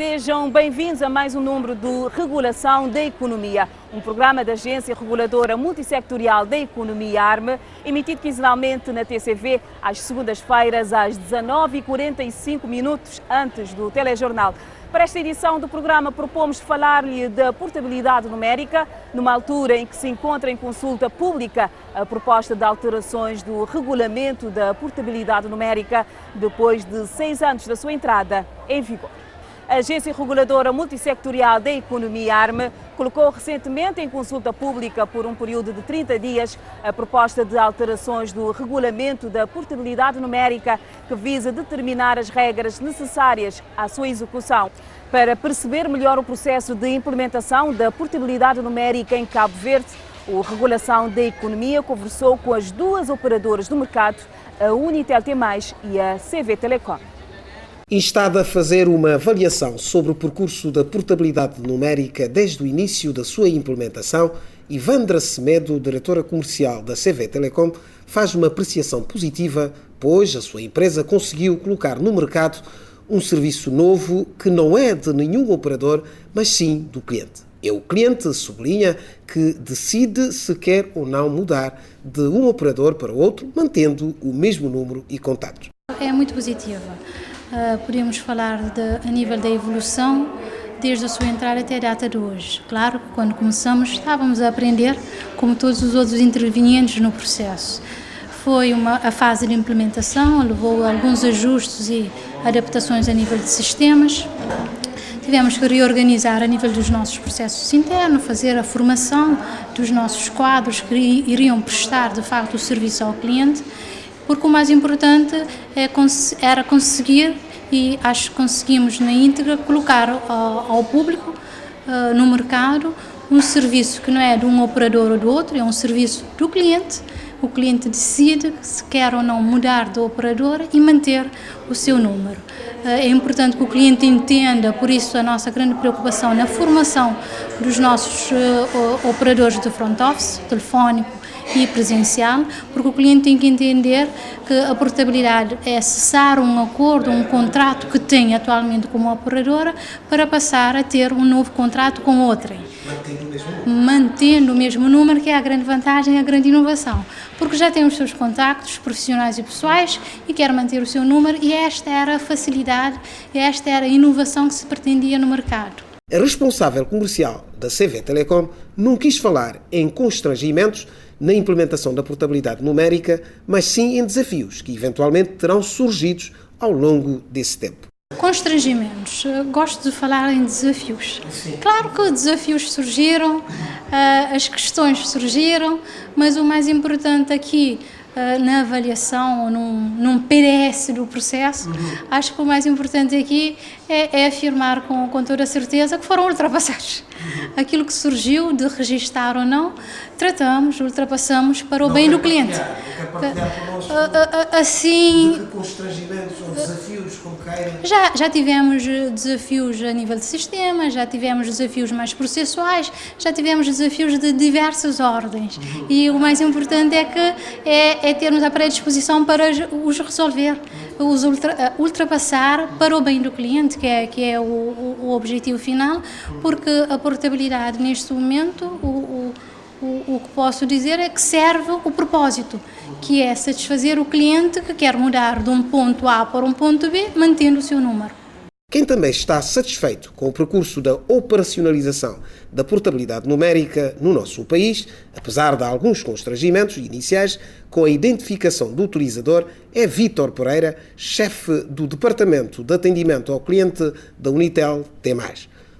Sejam bem-vindos a mais um número do Regulação da Economia, um programa da Agência Reguladora Multissectorial da Economia, ARME, emitido quinzenalmente na TCV às segundas-feiras às 19h45 antes do telejornal. Para esta edição do programa propomos falar-lhe da portabilidade numérica, numa altura em que se encontra em consulta pública a proposta de alterações do regulamento da portabilidade numérica depois de 6 anos da sua entrada em vigor. A Agência Reguladora Multissectorial da Economia, ARME, colocou recentemente em consulta pública por um período de 30 dias a proposta de alterações do regulamento da portabilidade numérica que visa determinar as regras necessárias à sua execução. Para perceber melhor o processo de implementação da portabilidade numérica em Cabo Verde, o Regulação da Economia conversou com as duas operadoras do mercado, a Unitel T+, e a CV Telecom. Instada a fazer uma avaliação sobre o percurso da portabilidade numérica desde o início da sua implementação, Ivandra Semedo, diretora comercial da CV Telecom, faz uma apreciação positiva, pois a sua empresa conseguiu colocar no mercado um serviço novo que não é de nenhum operador, mas sim do cliente. É o cliente, sublinha, que decide se quer ou não mudar de um operador para outro, mantendo o mesmo número e contactos. É muito positiva. Podemos falar a nível da evolução desde a sua entrada até a data de hoje. Claro que quando começamos estávamos a aprender como todos os outros intervenientes no processo. Foi a fase de implementação, levou a alguns ajustes e adaptações a nível de sistemas. Tivemos que reorganizar a nível dos nossos processos internos, fazer a formação dos nossos quadros que iriam prestar de facto o serviço ao cliente, porque o mais importante era conseguir, e acho que conseguimos na íntegra, colocar ao público, no mercado, um serviço que não é de um operador ou do outro, é um serviço do cliente. O cliente decide se quer ou não mudar de operador e manter o seu número. É importante que o cliente entenda, por isso a nossa grande preocupação na formação dos nossos operadores de front office, telefónico e presencial, porque o cliente tem que entender que a portabilidade é cessar um acordo, um contrato que tem atualmente como operadora para passar a ter um novo contrato com outra. Mantendo o mesmo número, que é a grande vantagem, a grande inovação, porque já tem os seus contactos profissionais e pessoais e quer manter o seu número, e esta era a facilidade, esta era a inovação que se pretendia no mercado. A responsável comercial da CV Telecom não quis falar em constrangimentos na implementação da portabilidade numérica, mas sim em desafios que eventualmente terão surgido ao longo desse tempo. Constrangimentos. Gosto de falar em desafios. Sim. Claro que desafios surgiram, as questões surgiram, mas o mais importante aqui, na avaliação ou num PDS do processo, acho que o mais importante aqui é afirmar com toda a certeza que foram ultrapassados. Aquilo que surgiu de registar ou não, ultrapassamos para o bem do cliente. Assim, de que constrangimentos ou desafios como queira? Já tivemos desafios a nível de sistema, já tivemos desafios mais processuais, já tivemos desafios de diversas ordens. E o mais importante é termos a predisposição para os resolver, os ultrapassar para o bem do cliente, que é o objetivo final, porque a portabilidade neste momento, o que posso dizer é que serve o propósito, que é satisfazer o cliente que quer mudar de um ponto A para um ponto B, mantendo o seu número. Quem também está satisfeito com o percurso da operacionalização da portabilidade numérica no nosso país, apesar de alguns constrangimentos iniciais com a identificação do utilizador, é Vítor Pereira, chefe do Departamento de Atendimento ao Cliente da Unitel T+.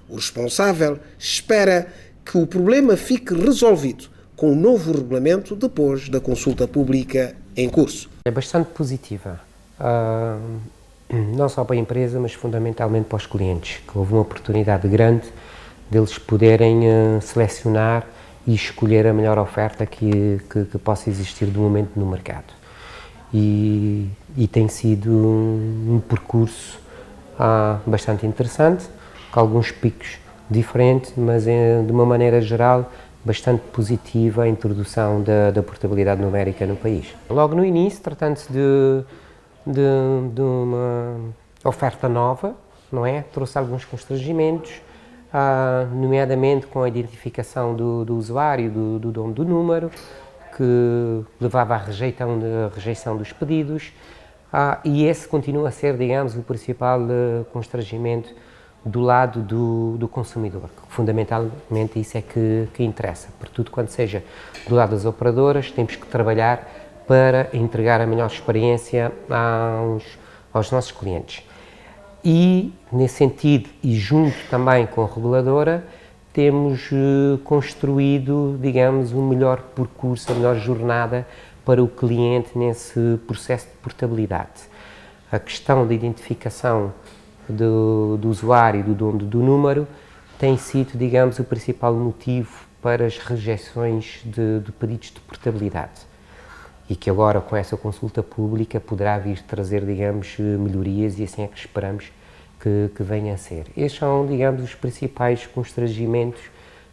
O responsável espera que o problema fique resolvido com o novo regulamento depois da consulta pública em curso. É bastante positiva, não só para a empresa, mas fundamentalmente para os clientes, que houve uma oportunidade grande deles poderem selecionar e escolher a melhor oferta que possa existir do momento no mercado. E tem sido um percurso bastante interessante, com alguns picos diferentes, mas de uma maneira geral bastante positiva a introdução da portabilidade numérica no país. Logo no início, tratando-se de uma oferta nova, não é? Trouxe alguns constrangimentos, nomeadamente com a identificação do usuário, do dono do número, que levava à rejeição dos pedidos, e esse continua a ser, digamos, o principal constrangimento do lado do consumidor. Fundamentalmente isso é que interessa, porque tudo quanto seja do lado das operadoras, temos que trabalhar para entregar a melhor experiência aos nossos clientes. E, nesse sentido, e junto também com a reguladora, temos construído, digamos, um melhor percurso, a melhor jornada para o cliente nesse processo de portabilidade. A questão da identificação do usuário e do dono do número tem sido, digamos, o principal motivo para as rejeições de pedidos de portabilidade. E que agora, com essa consulta pública, poderá vir trazer, digamos, melhorias, e assim é que esperamos que venha a ser. Estes são, digamos, os principais constrangimentos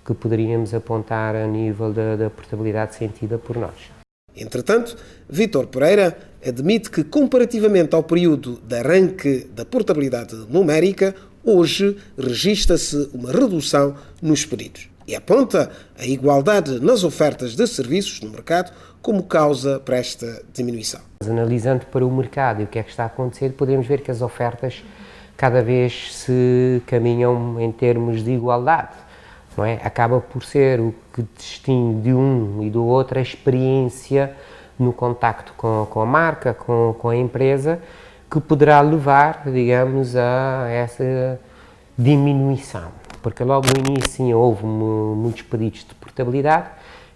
que poderíamos apontar a nível da portabilidade sentida por nós. Entretanto, Vítor Pereira admite que, comparativamente ao período de arranque da portabilidade numérica, hoje registra-se uma redução nos pedidos e aponta a igualdade nas ofertas de serviços no mercado como causa para esta diminuição. Analisando para o mercado e o que é que está a acontecer, podemos ver que as ofertas cada vez se caminham em termos de igualdade, não é? Acaba por ser o que distingue de um e do outro a experiência no contacto com a marca, com a empresa, que poderá levar, digamos, a essa diminuição. Porque logo no início sim, houve muitos pedidos de portabilidade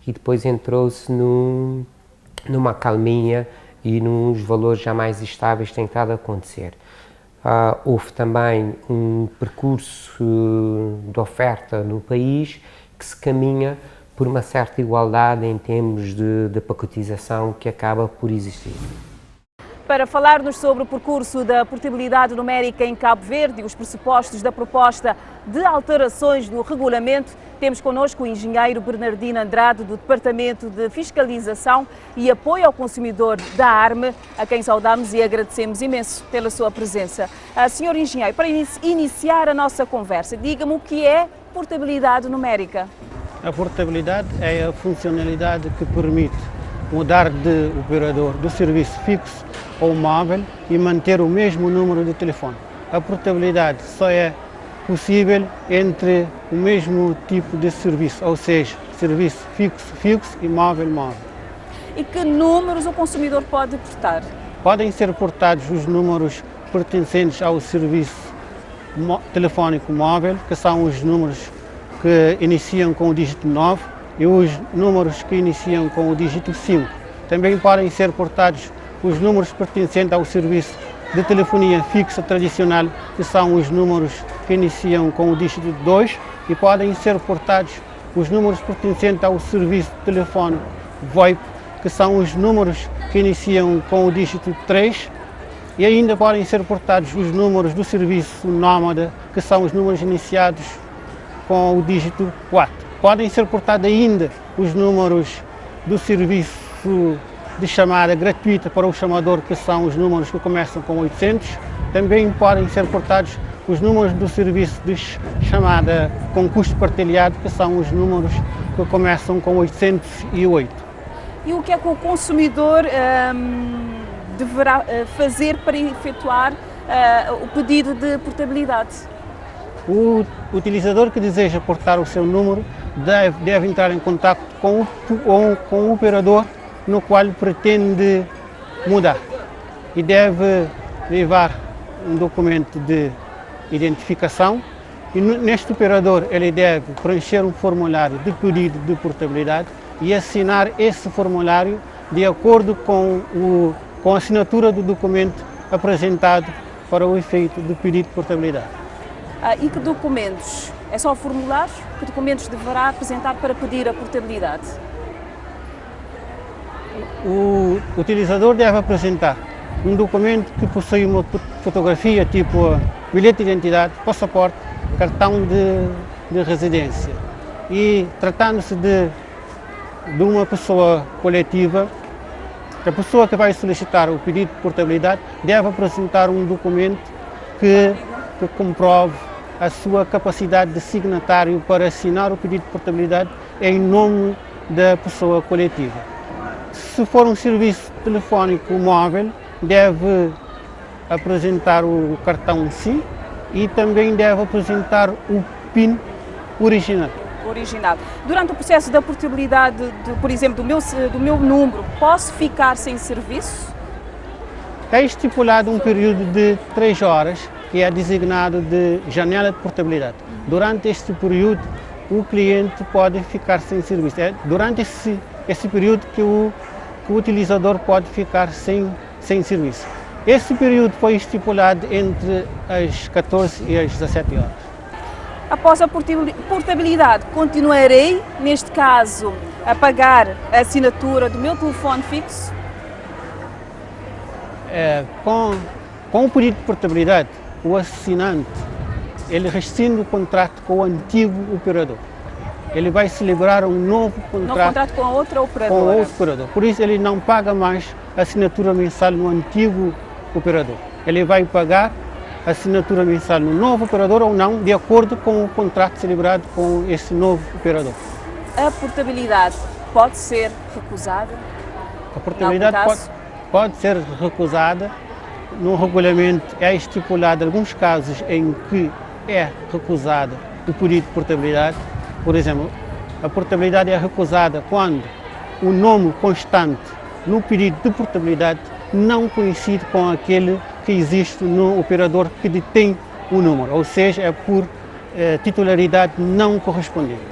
e depois entrou-se numa calminha e nos valores já mais estáveis que tem estado a acontecer. Houve também um percurso de oferta no país que se caminha por uma certa igualdade em termos de pacotização que acaba por existir. Para falar-nos sobre o percurso da portabilidade numérica em Cabo Verde e os pressupostos da proposta de alterações do regulamento, temos connosco o engenheiro Bernardino Andrade, do Departamento de Fiscalização e Apoio ao Consumidor da ARME, a quem saudamos e agradecemos imenso pela sua presença. Senhor engenheiro, para iniciar a nossa conversa, diga-me o que é portabilidade numérica. A portabilidade é a funcionalidade que permite mudar de operador do serviço fixo ou móvel e manter o mesmo número de telefone. A portabilidade só é possível entre o mesmo tipo de serviço, ou seja, serviço fixo e móvel. E que números o consumidor pode portar? Podem ser portados os números pertencentes ao serviço telefónico móvel, que são os números que iniciam com o dígito 9 e os números que iniciam com o dígito 5. Também podem ser portados os números pertencentes ao serviço de telefonia fixa tradicional, que são os números que iniciam com o dígito 2, e podem ser portados os números pertencentes ao serviço de telefone VoIP, que são os números que iniciam com o dígito 3, e ainda podem ser portados os números do serviço nómada, que são os números iniciados com o dígito 4. Podem ser portados ainda os números do serviço de chamada gratuita para o chamador, que são os números que começam com 800. Também podem ser portados os números do serviço de chamada com custo partilhado, que são os números que começam com 808. E o que é que o consumidor deverá fazer para efetuar o pedido de portabilidade? O utilizador que deseja portar o seu número deve entrar em contato com o operador no qual pretende mudar e deve levar um documento de identificação, e neste operador ele deve preencher um formulário de pedido de portabilidade e assinar esse formulário de acordo com a assinatura do documento apresentado para o efeito do pedido de portabilidade. E que documentos? É só o formulário? Que documentos deverá apresentar para pedir a portabilidade? O utilizador deve apresentar um documento que possui uma fotografia, tipo bilhete de identidade, passaporte, cartão de residência. E tratando-se de uma pessoa coletiva, a pessoa que vai solicitar o pedido de portabilidade deve apresentar um documento que que comprove a sua capacidade de signatário para assinar o pedido de portabilidade em nome da pessoa coletiva. Se for um serviço telefónico móvel, deve apresentar o cartão SIM e também deve apresentar o PIN original. Durante o processo da portabilidade, por exemplo, do meu número, posso ficar sem serviço? É estipulado um período de 3 horas, que é designado de janela de portabilidade. Durante este período, o cliente pode ficar sem serviço. É durante esse período que o utilizador pode ficar sem serviço. Esse período foi estipulado entre as 14 e as 17 horas. Após a portabilidade, continuarei, neste caso, a pagar a assinatura do meu telefone fixo? Com o pedido de portabilidade, o assinante ele rescinde o contrato com o antigo operador. Ele vai celebrar um novo contrato com outra operadora. Com outro operador. Por isso, ele não paga mais a assinatura mensal no antigo operador. Ele vai pagar a assinatura mensal no novo operador ou não, de acordo com o contrato celebrado com esse novo operador. A portabilidade pode ser recusada? A portabilidade pode ser recusada. No regulamento é estipulado alguns casos em que é recusada o pedido de portabilidade. Por exemplo, a portabilidade é recusada quando o nome constante no pedido de portabilidade não coincide com aquele que existe no operador que detém o número, ou seja, é por titularidade não correspondente.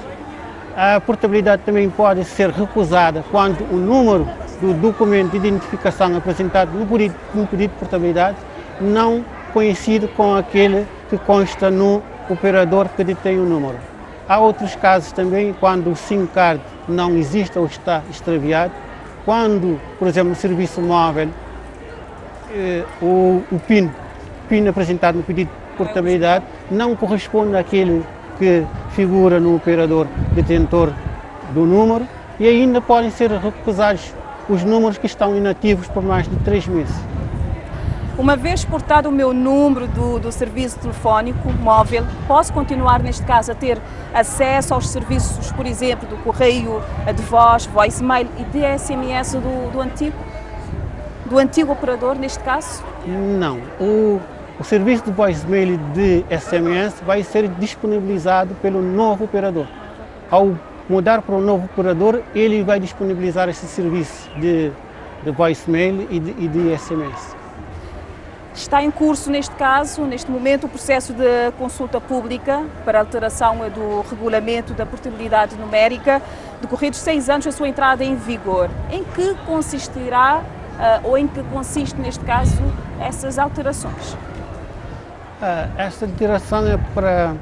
A portabilidade também pode ser recusada quando o número do documento de identificação apresentado no pedido de portabilidade não coincide com aquele que consta no operador que detém o número. Há outros casos também quando o SIM card não existe ou está extraviado, quando, por exemplo, no serviço móvel, o PIN apresentado no pedido de portabilidade não corresponde àquele que figura no operador detentor do número e ainda podem ser recusados os números que estão inativos por mais de 3 meses. Uma vez portado o meu número do serviço telefónico móvel, posso continuar, neste caso, a ter acesso aos serviços, por exemplo, do correio de voz, voicemail e de SMS do antigo operador, neste caso? Não. O serviço de voicemail e de SMS vai ser disponibilizado pelo novo operador. Ao mudar para o novo operador, ele vai disponibilizar esse serviço de voicemail e de SMS. Está em curso, neste caso, neste momento, o processo de consulta pública para alteração do regulamento da portabilidade numérica, decorridos 6 anos da sua entrada em vigor. Em que consistirá, ou em que consiste, neste caso, essas alterações? Esta alteração é para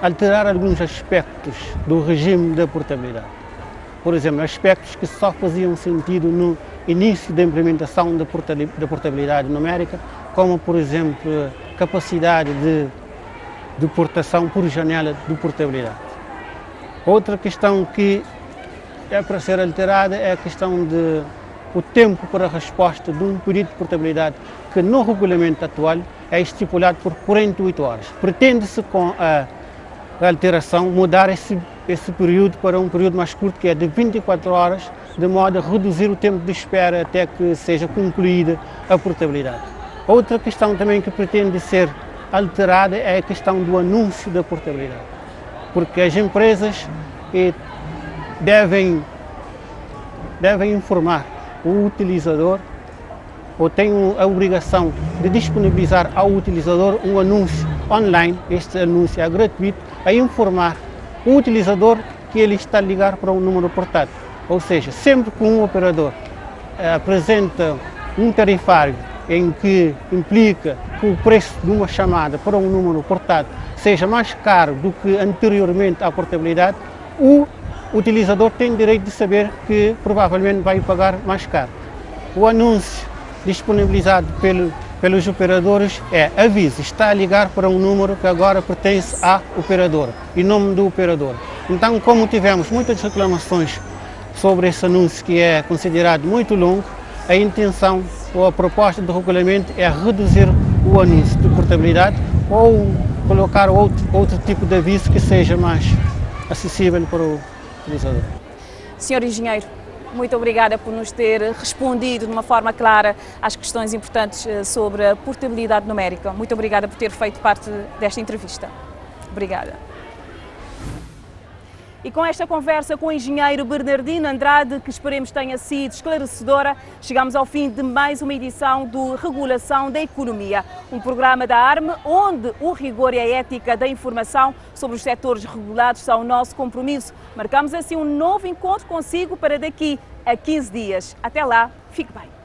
alterar alguns aspectos do regime da portabilidade. Por exemplo, aspectos que só faziam sentido no início da implementação da portabilidade numérica, como, por exemplo, capacidade de portação por janela de portabilidade. Outra questão que é para ser alterada é a questão de o tempo para a resposta de um pedido de portabilidade, que no regulamento atual é estipulado por 48 horas. Pretende-se, com a alteração, mudar esse período para um período mais curto, que é de 24 horas, de modo a reduzir o tempo de espera até que seja concluída a portabilidade. Outra questão também que pretende ser alterada é a questão do anúncio da portabilidade, porque as empresas devem informar o utilizador, ou têm a obrigação de disponibilizar ao utilizador um anúncio online. Este anúncio é gratuito, a informar o utilizador que ele está a ligar para um número portátil. Ou seja, sempre que um operador apresenta um tarifário em que implica que o preço de uma chamada para um número portátil seja mais caro do que anteriormente à portabilidade, o utilizador tem direito de saber que provavelmente vai pagar mais caro. O anúncio disponibilizado pelos operadores é: aviso, está a ligar para um número que agora pertence à operadora, em nome do operador. Então, como tivemos muitas reclamações sobre esse anúncio, que é considerado muito longo, a intenção ou a proposta do regulamento é reduzir o anúncio de portabilidade ou colocar outro tipo de aviso que seja mais acessível para o utilizador. Senhor Engenheiro, muito obrigada por nos ter respondido de uma forma clara às questões importantes sobre a portabilidade numérica. Muito obrigada por ter feito parte desta entrevista. Obrigada. E com esta conversa com o engenheiro Bernardino Andrade, que esperemos tenha sido esclarecedora, chegamos ao fim de mais uma edição do Regulação da Economia, um programa da ARME onde o rigor e a ética da informação sobre os setores regulados são o nosso compromisso. Marcamos assim um novo encontro consigo para daqui a 15 dias. Até lá, fique bem.